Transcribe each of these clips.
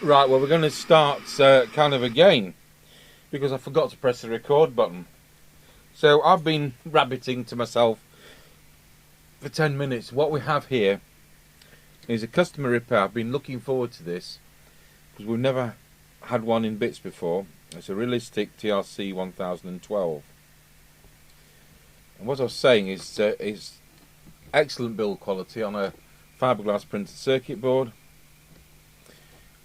Right, well, we're going to start kind of again because I forgot to press the record button. So I've been rabbiting to myself for 10 minutes. What we have here is a customer repair. I've been looking forward to this because we've never had one in bits before. It's a realistic TRC1012. And what I was saying is excellent build quality on a fiberglass printed circuit board.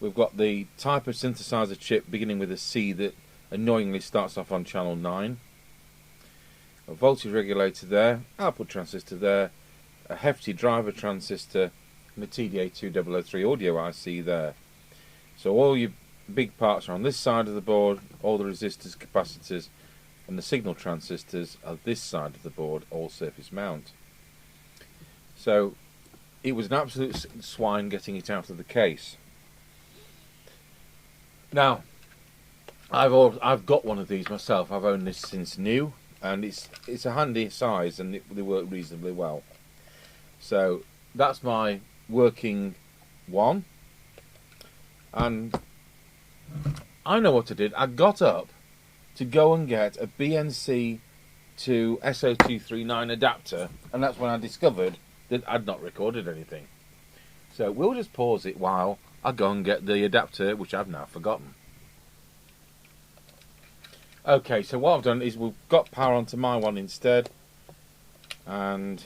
We've got the type of synthesizer chip beginning with a C that annoyingly starts off on channel 9. A voltage regulator there, output transistor there, a hefty driver transistor, and a TDA2003 audio IC there. So all your big parts are on this side of the board, all the resistors, capacitors, and the signal transistors are this side of the board, all surface mount. So it was an absolute swine getting it out of the case. Now, I've got one of these myself. I've owned this since new, and it's a handy size, and they work reasonably well. So that's my working one, and I know what I did. I got up to go and get a BNC to SO239 adapter, and that's when I discovered that I'd not recorded anything. So we'll just pause it while I go and get the adapter, which I've now forgotten. Okay, so what I've done is we've got power onto my one instead, and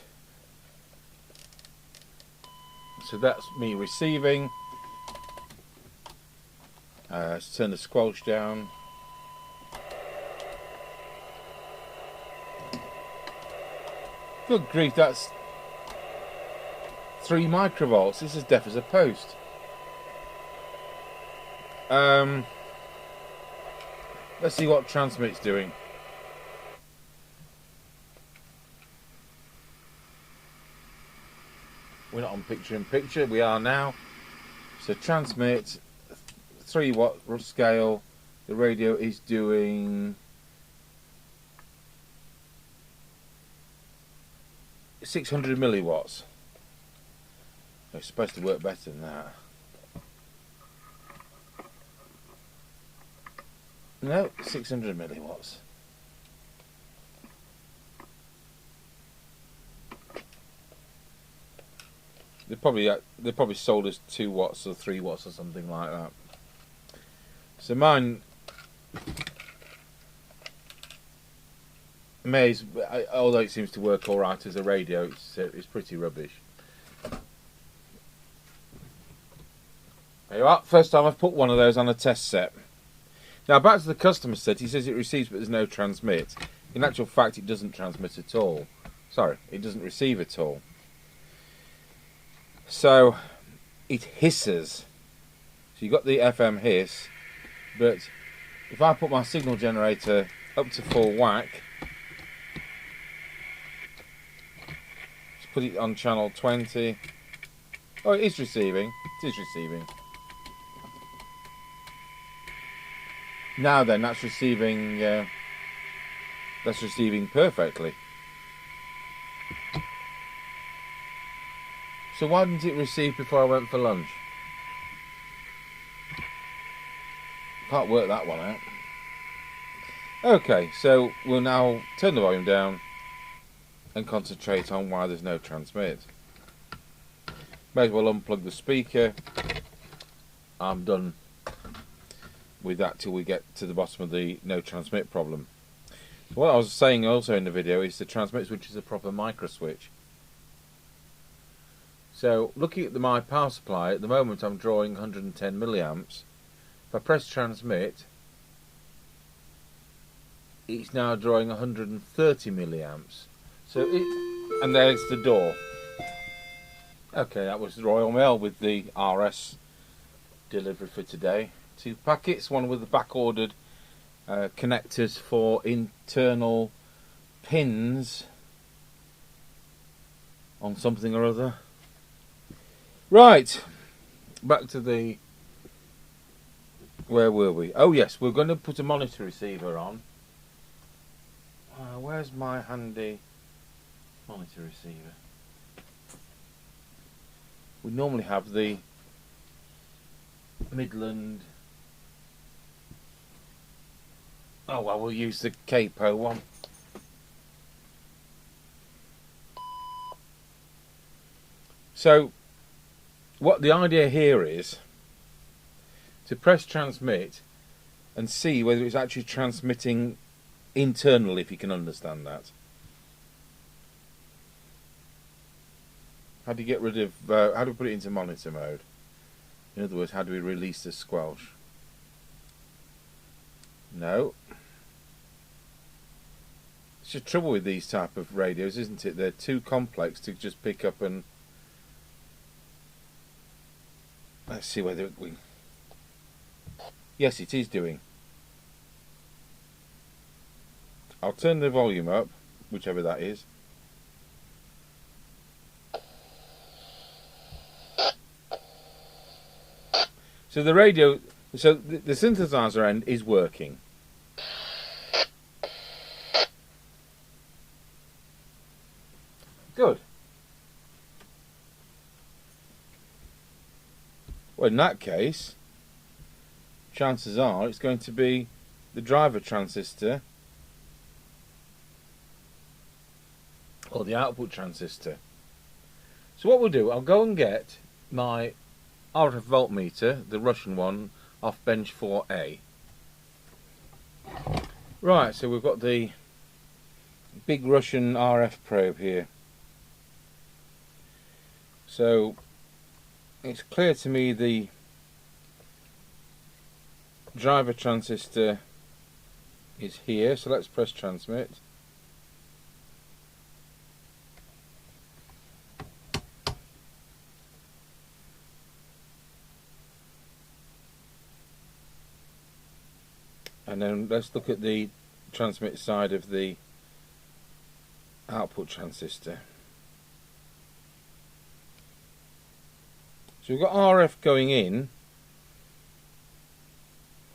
so that's me receiving. Let's turn the squelch down. Good grief, that's 3 microvolts. This is deaf as a post. Let's see what transmit's doing. We're not on picture in picture, we are now. So transmit, 3 watt scale. The radio is doing 600 milliwatts. It's supposed to work better than that. No, 600 milliwatts. They probably sold us 2 watts or 3 watts or something like that. So mine although it seems to work all right as a radio, it's pretty rubbish. There you are. First time I've put one of those on a test set. Now back to the customer set. He says it receives but there's no transmit. In actual fact, it doesn't transmit at all. Sorry, it doesn't receive at all. So it hisses. So you've got the FM hiss, but if I put my signal generator up to full whack, just put it on channel 20. Oh, it is receiving. It is receiving. Now then, that's receiving perfectly. So why didn't it receive before I went for lunch? Can't work that one out. Okay, so we'll now turn the volume down and concentrate on why there's no transmit. May as well unplug the speaker. I'm done with that till we get to the bottom of the no transmit problem. So what I was saying also in the video is the transmit switch is a proper micro switch. So looking at my power supply, at the moment I'm drawing 110 milliamps. If I press transmit, it's now drawing 130 milliamps. So and there's the door. Okay, that was the Royal Mail with the RS delivery for today. 2 packets, one with the back-ordered connectors for internal pins on something or other. Right, back to the... Where were we? Oh yes, we're going to put a monitor receiver on. Where's my handy monitor receiver? We normally have the Midland. Oh well, we'll use the capo one. So what the idea here is to press transmit and see whether it's actually transmitting internally, if you can understand that. How do you get rid of, how do we put it into monitor mode? In other words, how do we release the squelch? No. It's the trouble with these type of radios, isn't it? They're too complex to just pick up and... Let's see whether we... Yes, it is doing. I'll turn the volume up, whichever that is. So the radio, so the synthesizer end is working. Good. Well, in that case, chances are it's going to be the driver transistor or the output transistor. So what we'll do, I'll go and get my RF voltmeter, the Russian one, off bench 4A. Right, so we've got the big Russian RF probe here. So it's clear to me the driver transistor is here, so let's press transmit. And then let's look at the transmit side of the output transistor. So we've got RF going in.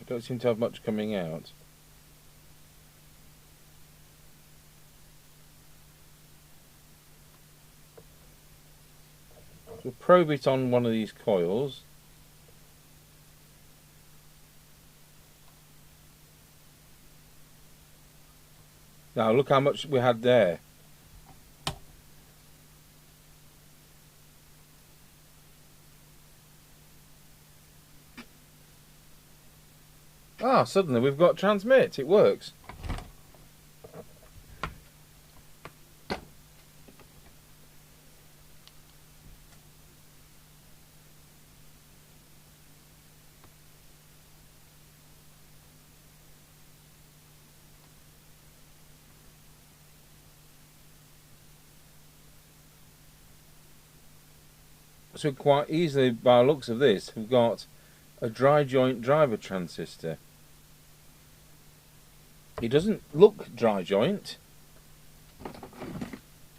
I don't seem to have much coming out. So we'll probe it on one of these coils. Now look how much we had there. Ah, suddenly we've got transmit. It works. So quite easily, by the looks of this, we've got a dry joint driver transistor. It doesn't look dry joint,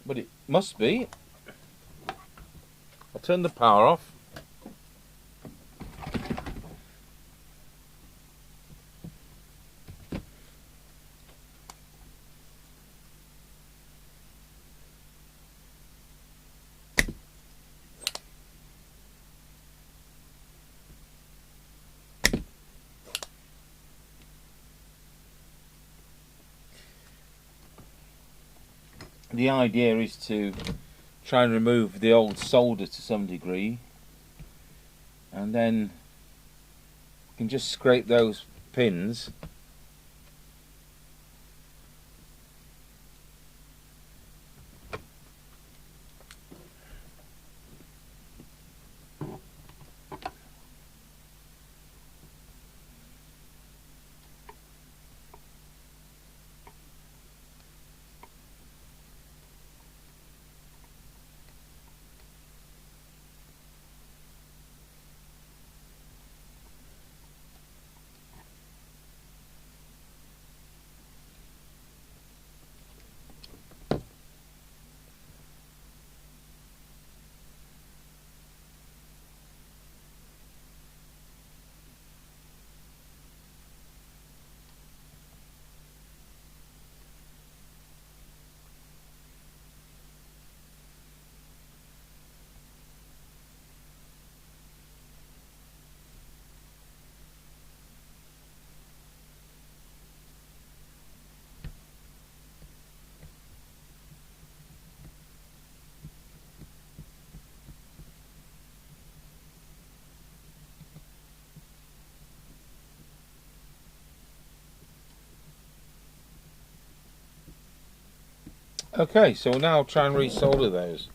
but it must be. I'll turn the power off. The idea is to try and remove the old solder to some degree, and then you can just scrape those pins . Okay, so we'll now try and resolder those.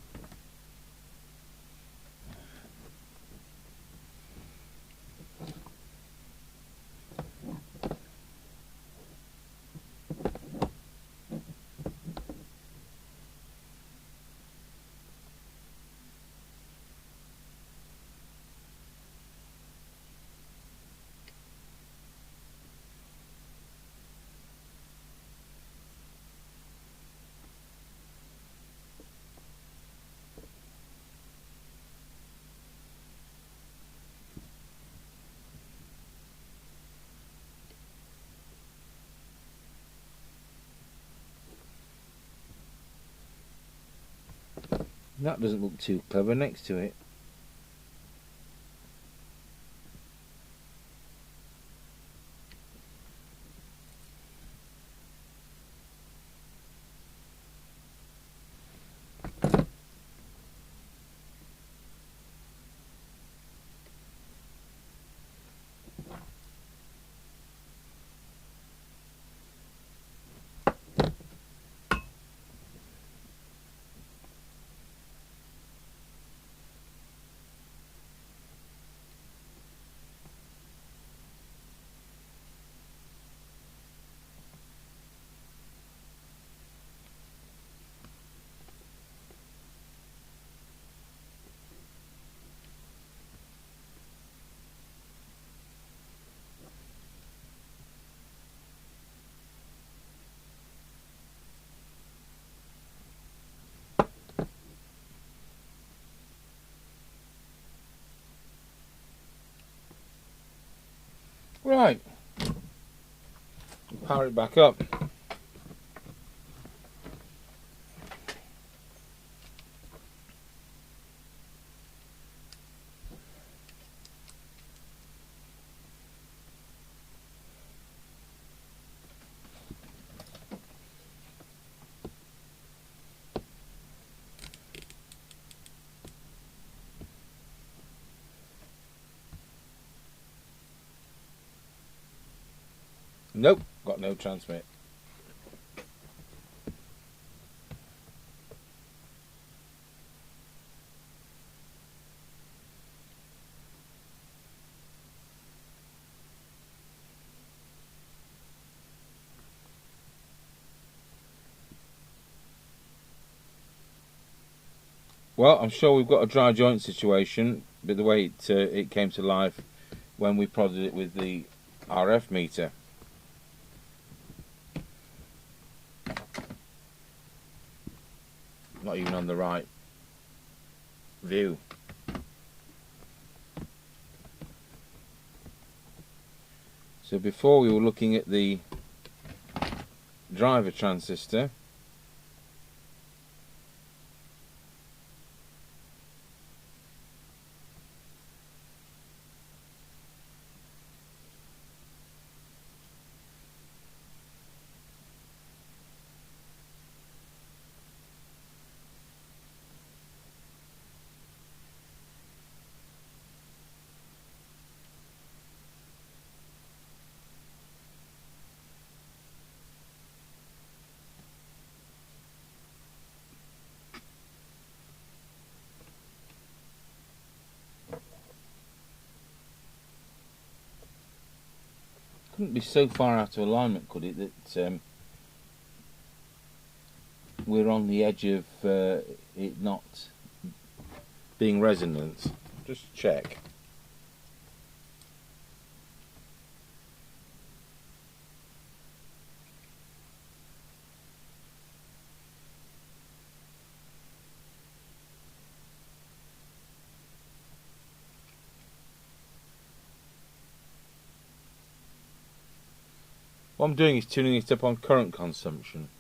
That doesn't look too clever next to it. Right, power it back up. Nope, got no transmit. Well, I'm sure we've got a dry joint situation, but the way it came to life when we prodded it with the RF meter. Not even on the right view. So before we were looking at the driver transistor. Couldn't be so far out of alignment, could it, that we're on the edge of it not being resonant? Just check. What I'm doing is tuning it up on current consumption.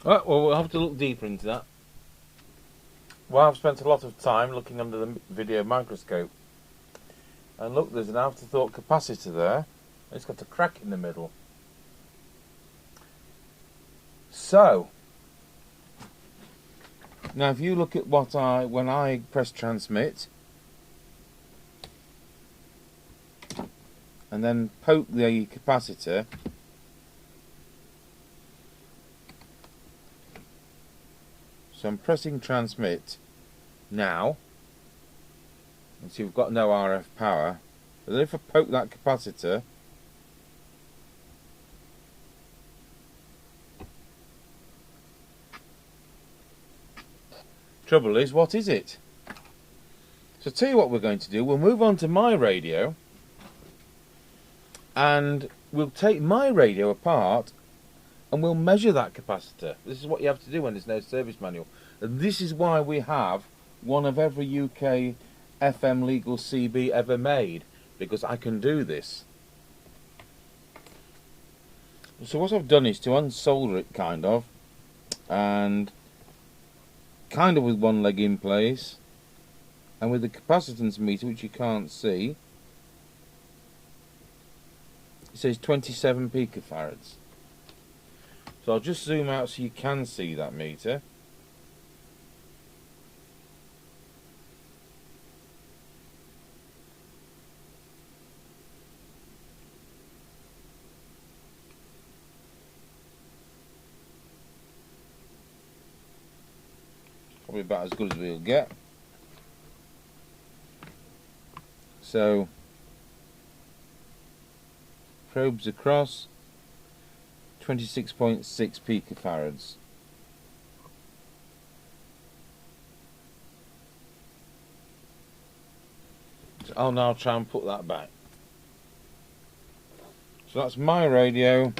Right, well, we'll have to look deeper into that. Well, I've spent a lot of time looking under the video microscope. And look, there's an afterthought capacitor there. It's got a crack in the middle. So now if you look at when I press transmit and then poke the capacitor, so I'm pressing transmit now, and see we've got no RF power, but then if I poke that capacitor, trouble is, what is it? So I'll tell you what we're going to do. We'll move on to my radio and we'll take my radio apart and we'll measure that capacitor. This is what you have to do when there's no service manual. And this is why we have one of every UK FM legal CB ever made, because I can do this. So what I've done is to unsolder it kind of with one leg in place, and with the capacitance meter, which you can't see, it says 27 picofarads. So I'll just zoom out so you can see that meter. Probably about as good as we'll get. So probes across 26.6 picofarads. So I'll now try and put that back. So that's my radio,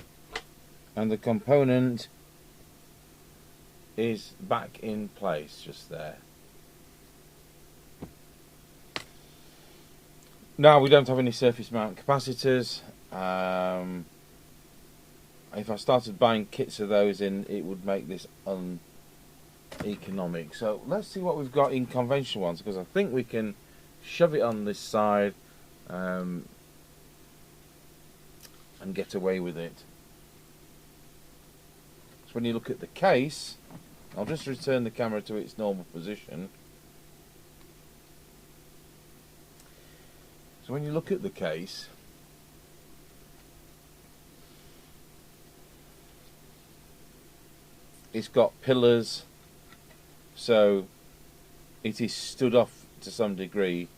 and the component is back in place just there. Now we don't have any surface mount capacitors. If I started buying kits of those in, it would make this uneconomic. So let's see what we've got in conventional ones, because I think we can shove it on this side and get away with it. So when you look at the case, I'll just return the camera to its normal position. So when you look at the case, it's got pillars, so it is stood off to some degree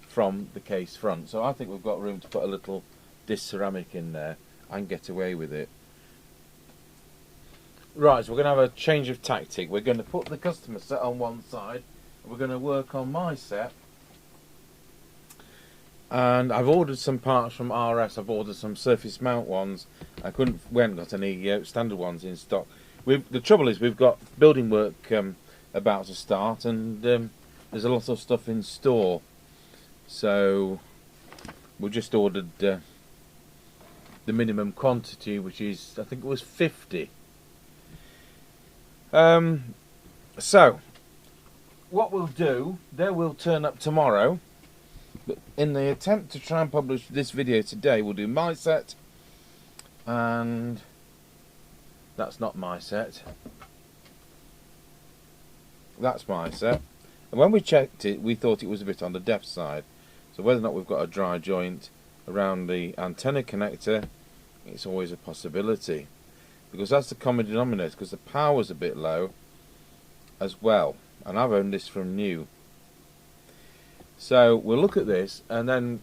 from the case front. So I think we've got room to put a little disc ceramic in there and get away with it. Right, so we're going to have a change of tactic. We're going to put the customer set on one side, and we're going to work on my set. And I've ordered some parts from RS. I've ordered some surface mount ones. We haven't got any standard ones in stock. The trouble is we've got building work about to start, and there's a lot of stuff in store. So we just ordered the minimum quantity, which is, I think it was 50. So what we'll do, they will turn up tomorrow. But in the attempt to try and publish this video today, we'll do my set, and that's not my set. That's my set. And when we checked it, we thought it was a bit on the depth side. So whether or not we've got a dry joint around the antenna connector, it's always a possibility, because that's the common denominator, because the power's a bit low as well, and I've owned this from new. So we'll look at this, and then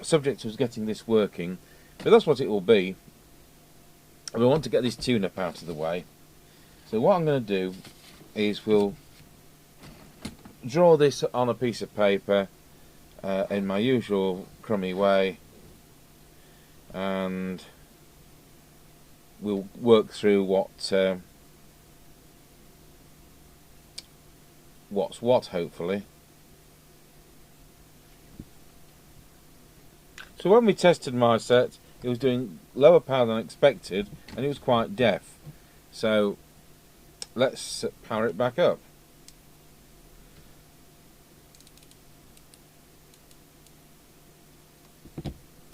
subject to us getting this working, but that's what it will be. We want to get this tune-up out of the way. So what I'm going to do is we'll draw this on a piece of paper in my usual crummy way, and we'll work through what's what, hopefully. So when we tested my set, it was doing lower power than expected, and it was quite deaf. So let's power it back up.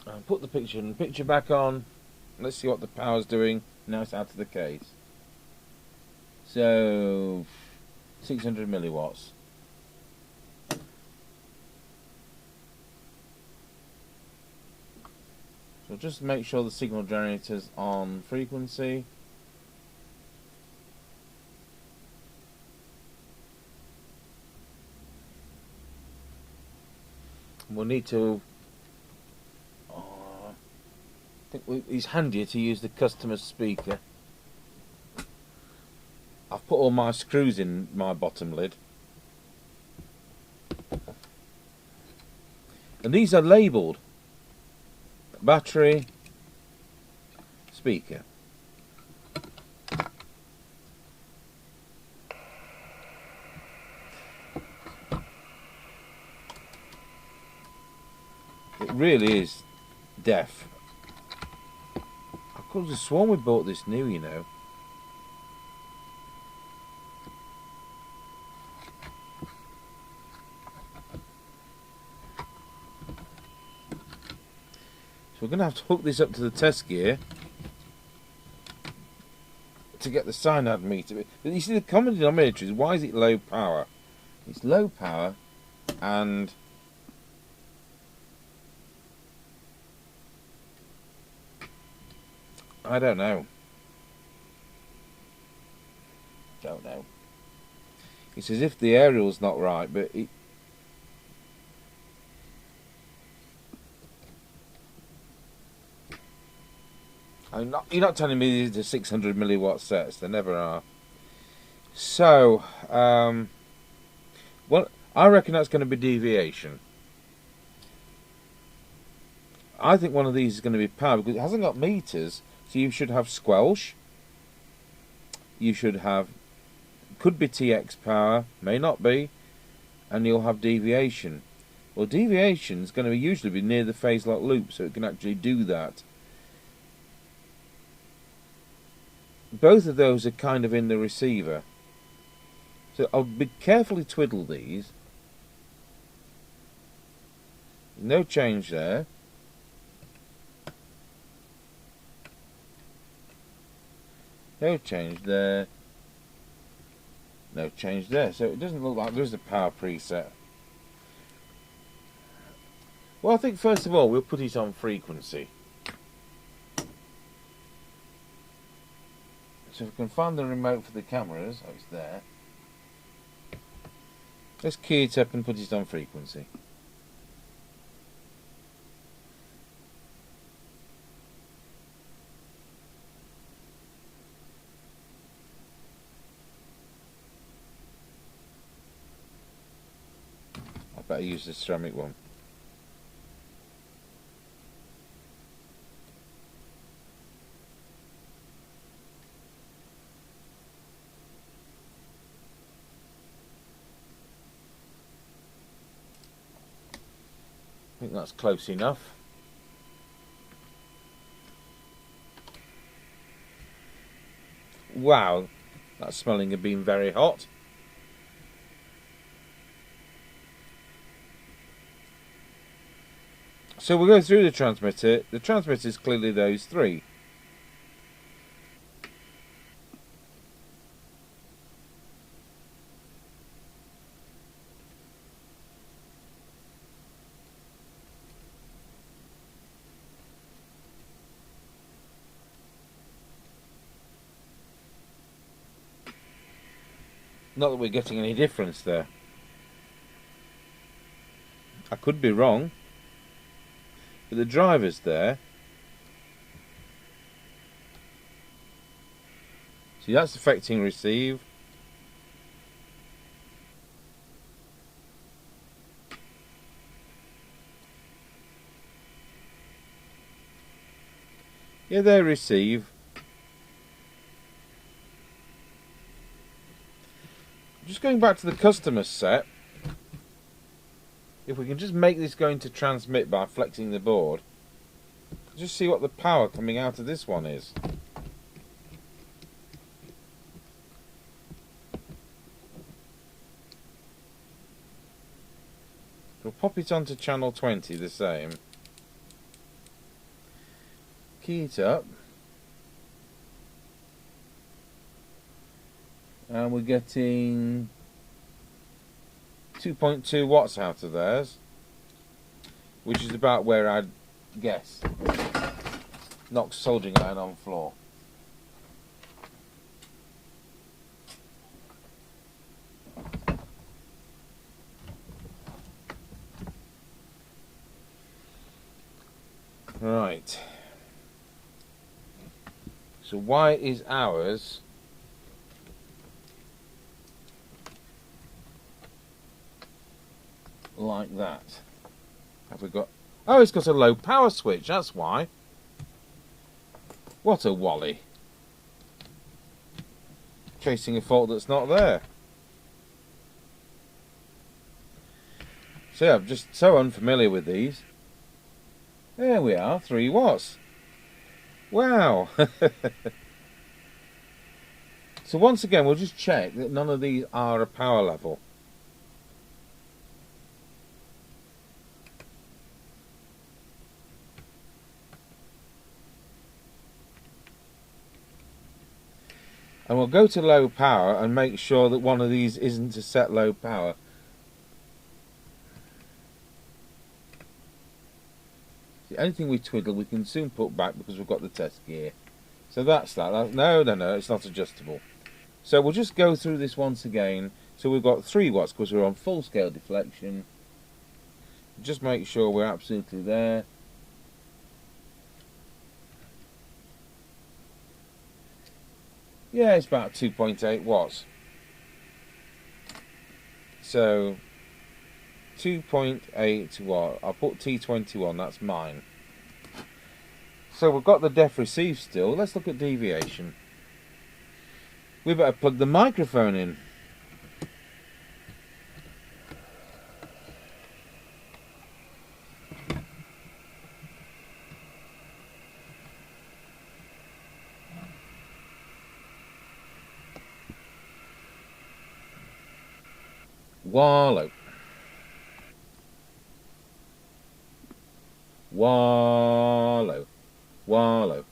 I'll put the picture back on. Let's see what the power's doing Now it's out of the case. So 600 milliwatts. So just make sure the signal generator's on frequency. We'll need to. I think it's handier to use the customer's speaker. I've put all my screws in my bottom lid. And these are labelled battery, speaker. It really is deaf. I could have sworn we bought this new, you know. So we're going to have to hook this up to the test gear to get the cyanide meter. But you see, the common denominator is, why is it low power? It's low power, and I don't know. Don't know. It's as if the aerial's not right, but it. You're not telling me these are 600 milliwatt sets. They never are. So, well, I reckon that's going to be deviation. I think one of these is going to be power, because it hasn't got meters. So you should have squelch. You should have, could be TX power, may not be, and you'll have deviation. Well, deviation is going to usually be near the phase lock loop, so it can actually do that. Both of those are kind of in the receiver. So I'll be carefully twiddle these. No change there. No change there. No change there. So it doesn't look like there's a power preset. Well, I think first of all we'll put it on frequency. So if we can find the remote for the cameras, oh, it's there. Let's key it up and put it on frequency. I better use the ceramic one. I think that's close enough. Wow, that's smelling of being very hot. So we'll go through the transmitter. The transmitter is clearly those three. Not that we're getting any difference there. I could be wrong, but the driver's there. See, that's affecting receive. Yeah, they receive. Just going back to the customer set, if we can just make this going to transmit by flexing the board, just see what the power coming out of this one is. We'll pop it onto channel 20 the same. Key it up. and we're getting 2.2 watts out of theirs, which is about where I'd guess. Knock soldering iron on floor. Right. So why is ours like that? Have we got... Oh, it's got a low power switch, that's why. What a wally. Chasing a fault that's not there. So I'm just so unfamiliar with these. There we are, 3 watts. Wow. So once again, we'll just check that none of these are a power level. And we'll go to low power and make sure that one of these isn't a set low power. Anything we twiddle we can soon put back because we've got the test gear. So that's that. No, it's not adjustable. So we'll just go through this once again. So we've got 3 watts because we're on full scale deflection. Just make sure we're absolutely there. Yeah, it's about 2.8 watts. So 2.8 watt. I'll put T21, that's mine. So we've got the def receive still. Let's look at deviation. We better plug the microphone in. Wallow. Wallow. Wallow.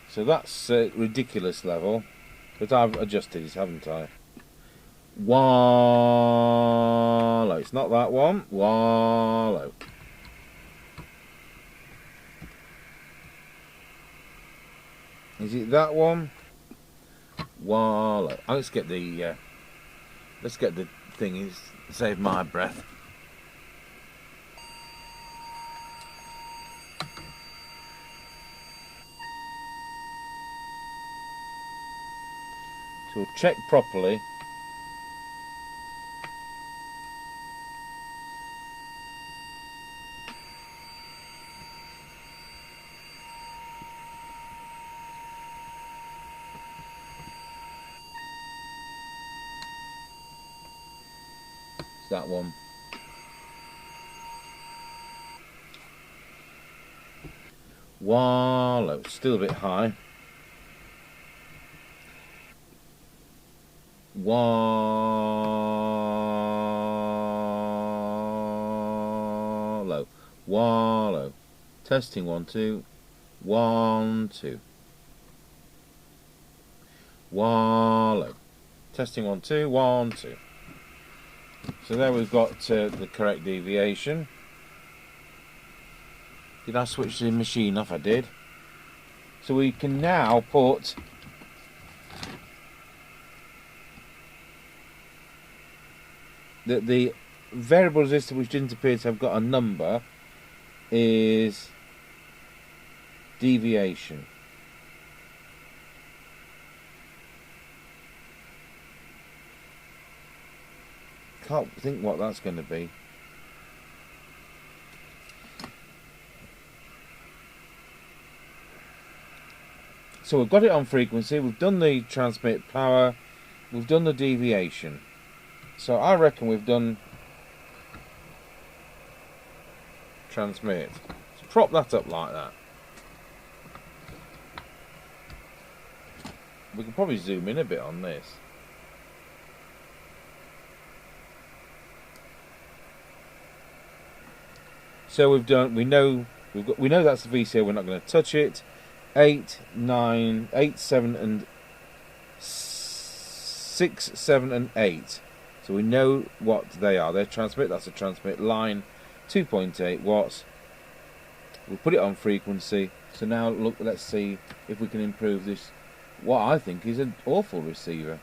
So that's a ridiculous level, but I've adjusted it, haven't I? Wallow. It's not that one. Wallow. Is it that one? Wallow. Oh, let's get the thingies. Save my breath. So we'll check properly. It's that one. Wallow. Still a bit high. Wallow. Wallow. Testing 1 2 1 2. Wallow. Testing 1 2 1 2. So there we've got the correct deviation. Did I switch the machine off? I did. So we can now put the variable resistor, which didn't appear to have got a number, is deviation. Can't think what that's going to be. So we've got it on frequency, we've done the transmit power, we've done the deviation. So I reckon we've done transmit. So prop that up like that. We can probably zoom in a bit on this. So we've done. We know that's the VCO. We're not going to touch it. 8, 9, 8, 7, and 6, 7 and 8. So we know what they are. They're transmit, that's a transmit line, 2.8 watts. We'll put it on frequency. So now look, let's see if we can improve this, what I think is an awful receiver.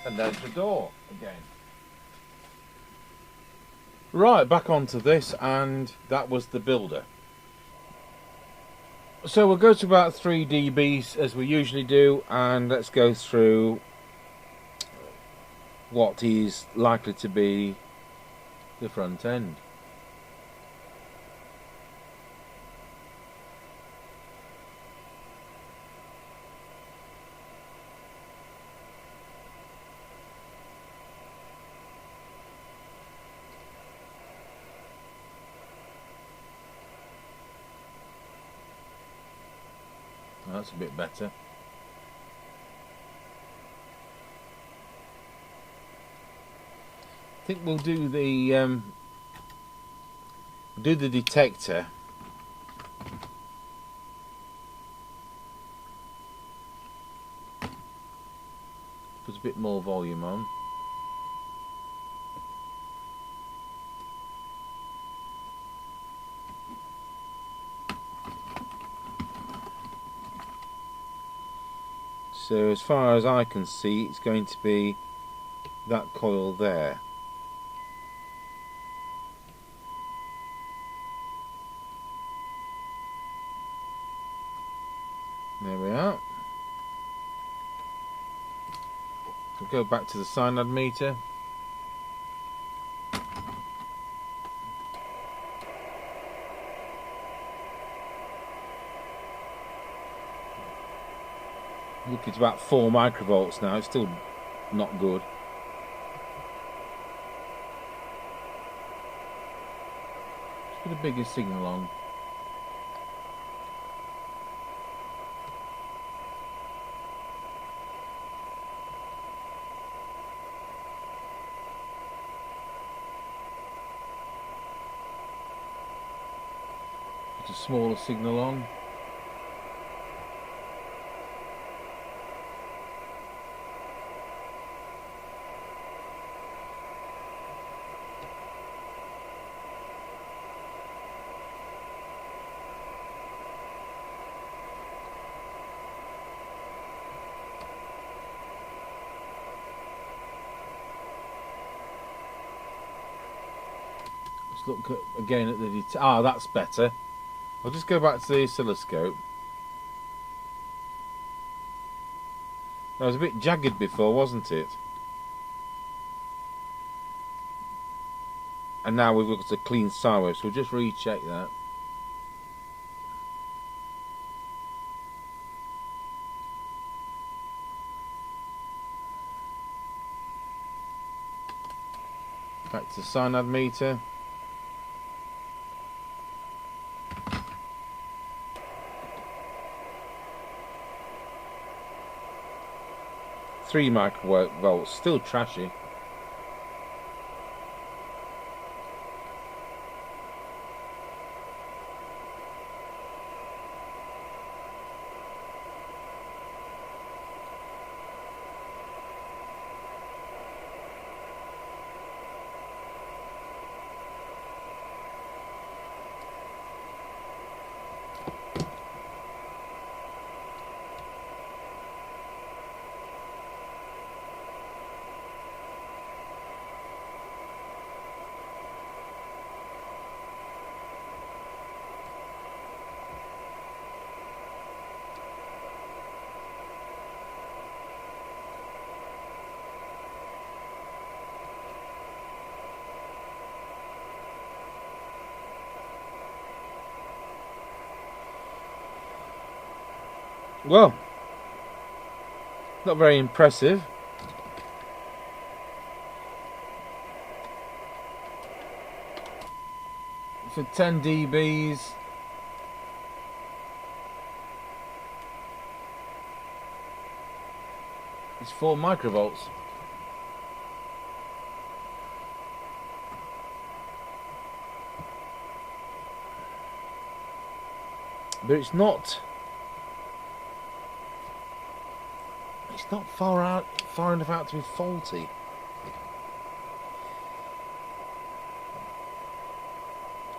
And there's the door again. Right, back onto this, and that was the builder. So we'll go to about 3 dBs as we usually do, and let's go through what is likely to be the front end. That's a bit better. I think we'll do the detector. Put a bit more volume on. So as far as I can see, it's going to be that coil there. There we are. We'll go back to the cyanide meter. Look, it's about 4 microvolts now. It's still not good. Just put a bigger signal on. Put a smaller signal on. Look again at the that's better. I'll just go back to the oscilloscope. That was a bit jagged before, wasn't it? And now we've got a clean sine wave, so we'll just recheck that. Back to the cyanide meter. Three microvolts, still trashy. Well, not very impressive. For 10 dBs, It's 4 microvolts. But it's not far enough out to be faulty.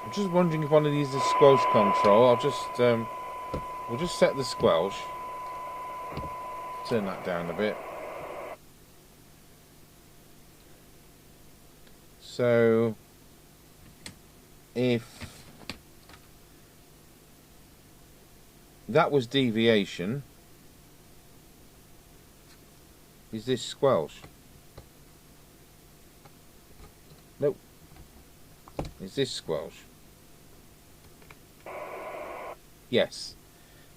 I'm just wondering if one of these is squelch control. We'll just set the squelch. Turn that down a bit. So if that was deviation, is this squelch? Nope. Is this squelch? Yes.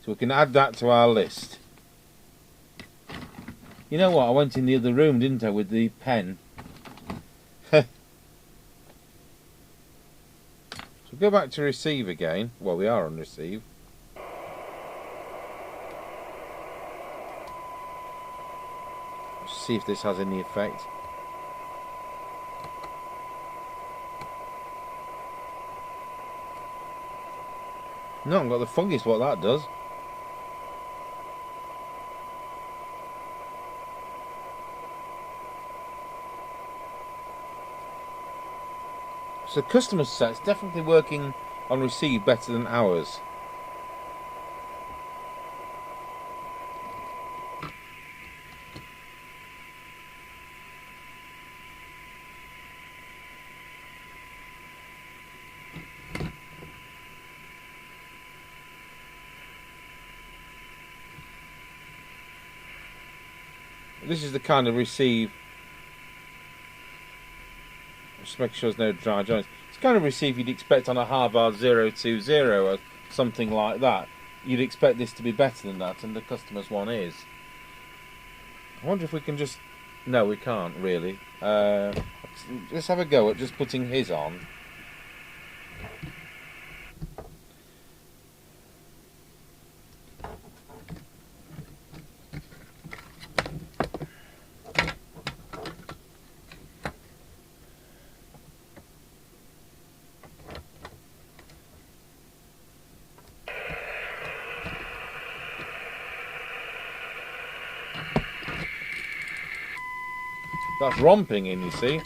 So we can add that to our list. You know what? I went in the other room, didn't I, with the pen? So go back to receive again. Well, we are on receive. Let's see if this has any effect. No, I've got the fungus what that does. So customer set's definitely working on receive better than ours. This is the kind of receive. Just make sure there's no dry joints. It's the kind of receive you'd expect on a Harvard 020 or something like that. You'd expect this to be better than that, and the customer's one is. I wonder if we can just... No, we can't really. Let's have a go at just putting his on. That's romping in, you see.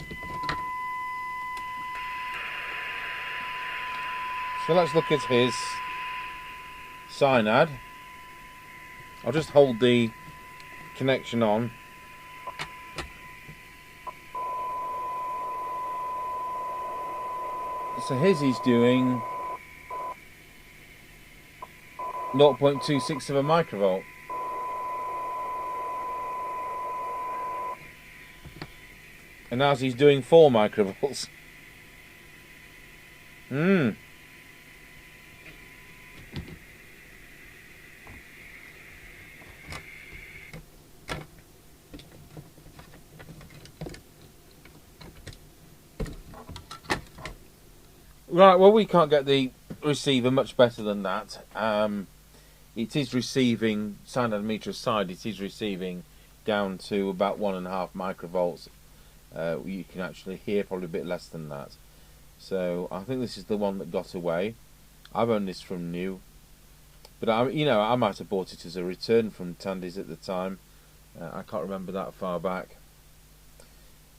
So let's look at his cyanide. I'll just hold the connection on. So his is doing 0.26 of a microvolt. And as he's doing 4 microvolts. Right, well, we can't get the receiver much better than that. It is receiving, cyanide meter aside, it is receiving down to about 1.5 microvolts. You can actually hear probably a bit less than that. So I think this is the one that got away. I've owned this from new, but I might have bought it as a return from Tandy's at the time. I can't remember that far back,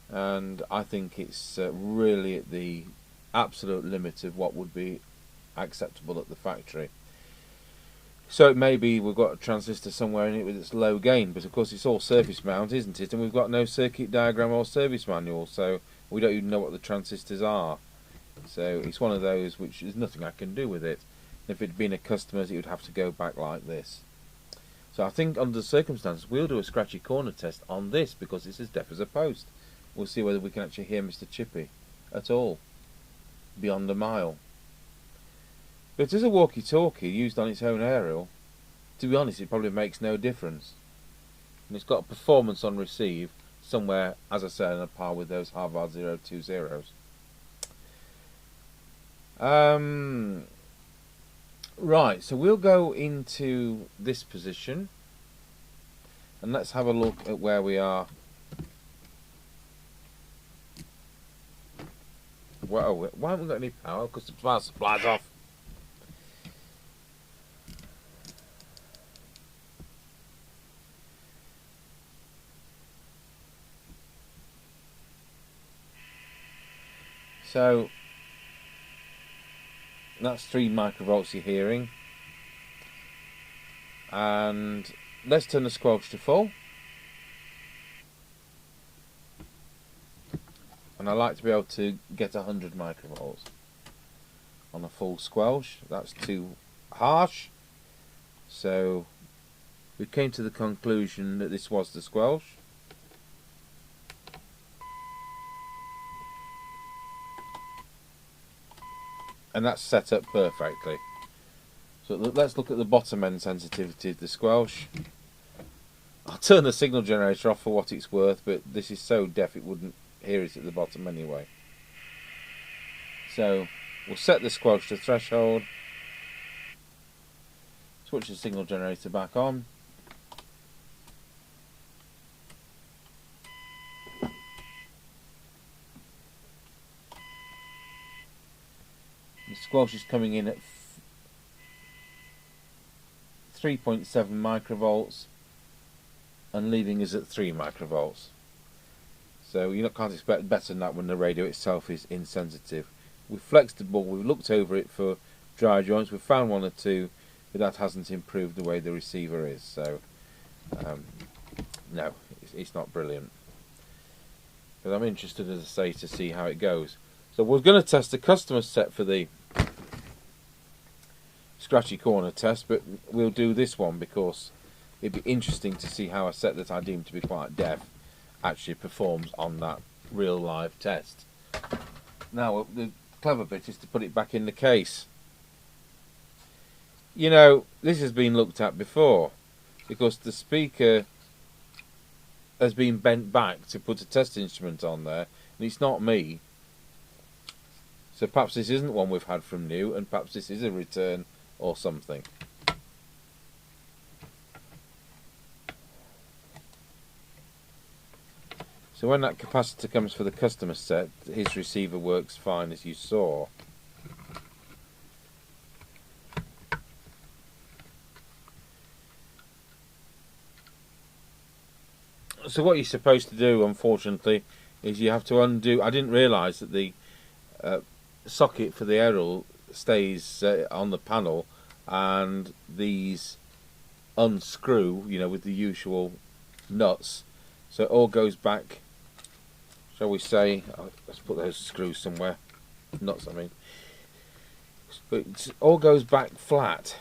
and I think it's really at the absolute limit of what would be acceptable at the factory. So it may be we've got a transistor somewhere in it with its low gain, but of course it's all surface mount, isn't it? And we've got no circuit diagram or service manual, so we don't even know what the transistors are. So it's one of those which there's nothing I can do with it. If it had been a customer's, it would have to go back like this. So I think under the circumstances we'll do a scratchy corner test on this because it's as deaf as a post. We'll see whether we can actually hear Mr. Chippy at all, beyond a mile. But as a walkie-talkie used on its own aerial, to be honest, it probably makes no difference. And it's got a performance on receive somewhere, as I said, on a par with those Harvard 020s. Right, so we'll go into this position, And let's have a look at where we are. Well, why haven't we got any power? Because the power supply's off. So that's 3 microvolts you're hearing. And let's turn the squelch to full. And I like to be able to get 100 microvolts on a full squelch. That's too harsh. So we came to the conclusion that this was the squelch. And that's set up perfectly. So let's look at the bottom end sensitivity of the squelch. I'll turn the signal generator off for what it's worth, but this is so deaf it wouldn't hear it at the bottom anyway. So we'll set the squelch to threshold, switch the signal generator back on. The squelch is coming in at 3.7 microvolts and leaving us at 3 microvolts. So you can't expect better than that when the radio itself is insensitive. We've flexed the board, we've looked over it for dry joints, we've found 1 or 2, but that hasn't improved the way the receiver is. So no, it's not brilliant. But I'm interested, as I say, to see how it goes. So we're going to test the customer set for the scratchy corner test, but we'll do this one because it'd be interesting to see how a set that I deem to be quite deaf actually performs on that real live test. Now the clever bit is to put it back in the case. You know, this has been looked at before because the speaker has been bent back to put a test instrument on there, and it's not me. So perhaps this isn't one we've had from new, and perhaps this is a return or something. So when that capacitor comes for the customer set, his receiver works fine, as you saw. So what you're supposed to do, unfortunately, is you have to undo. I didn't realise that the socket for the aerial stays on the panel, and these unscrew, you know, with the usual nuts. So it all goes back, shall we say, let's put those screws somewhere, nuts I mean, but it all goes back flat.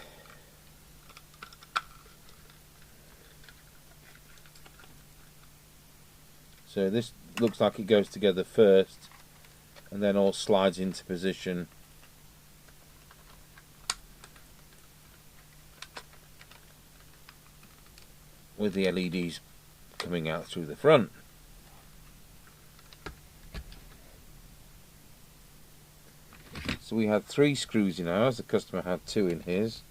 So this looks like it goes together first and then all slides into position with the LEDs coming out through the front. So we had 3 screws in ours, the customer had 2 in his.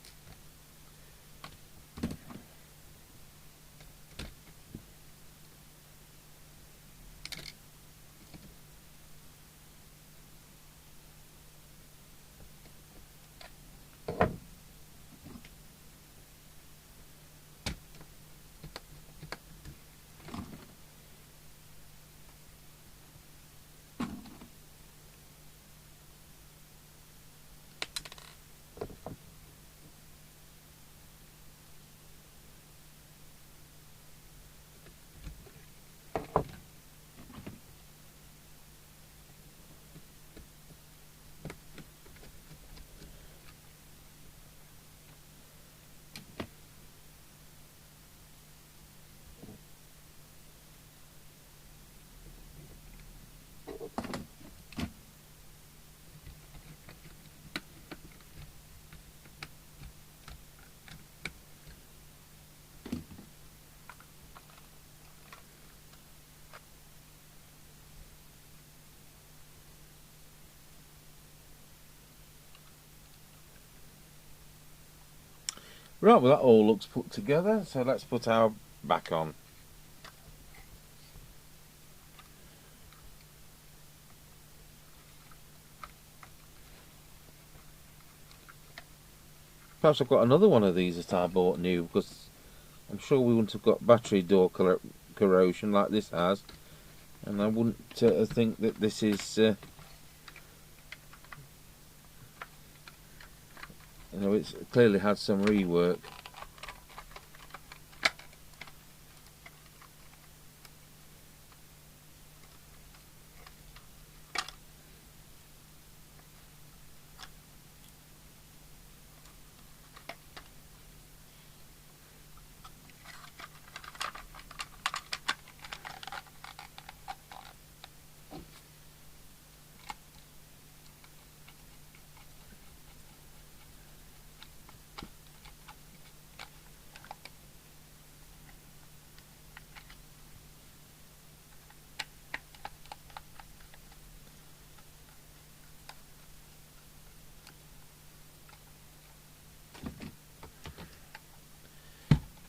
Right, well that all looks put together, so let's put our back on. Perhaps I've got another one of these that I bought new, because I'm sure we wouldn't have got battery door corrosion like this has, and I wouldn't think that this is you know, it's clearly had some rework.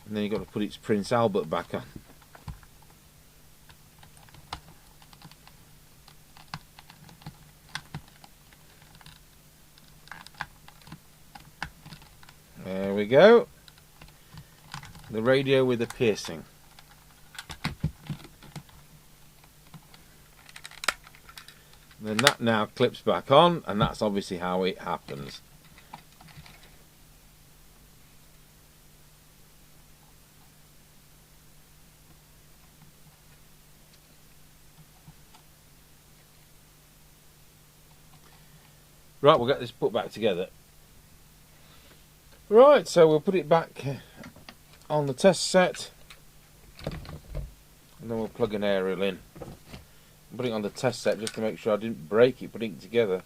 And then you've got to put its Prince Albert back on. There we go. The radio with the piercing. And then that now clips back on, and that's obviously how it happens. Right, we'll get this put back together. Right, so we'll put it back on the test set, and then we'll plug an aerial in. I'm putting it on the test set just to make sure I didn't break it putting it together.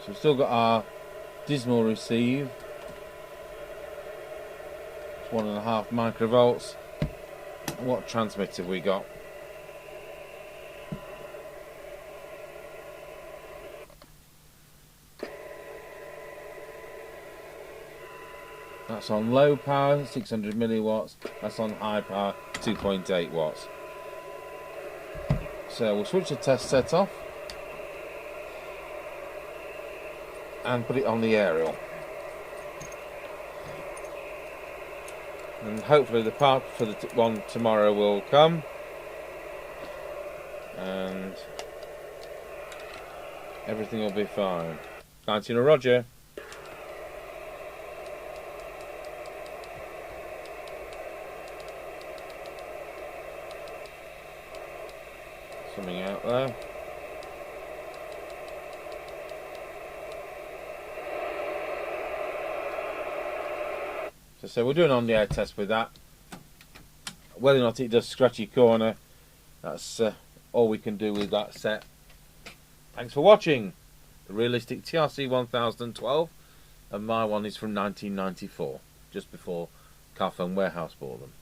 So we've still got our dismal receive. It's 1.5 microvolts. And what transmitter have we got? That's on low power, 600 milliwatts. That's on high power, 2.8 watts. So we'll switch the test set off and put it on the aerial. And hopefully the part for the one tomorrow will come. And everything will be fine. 19 Roger. Something out there. So we're doing on the air test with that. Whether or not it does scratchy corner, that's all we can do with that set. Thanks for watching. The realistic TRC1012, and my one is from 1994, just before Carphone Warehouse bought them.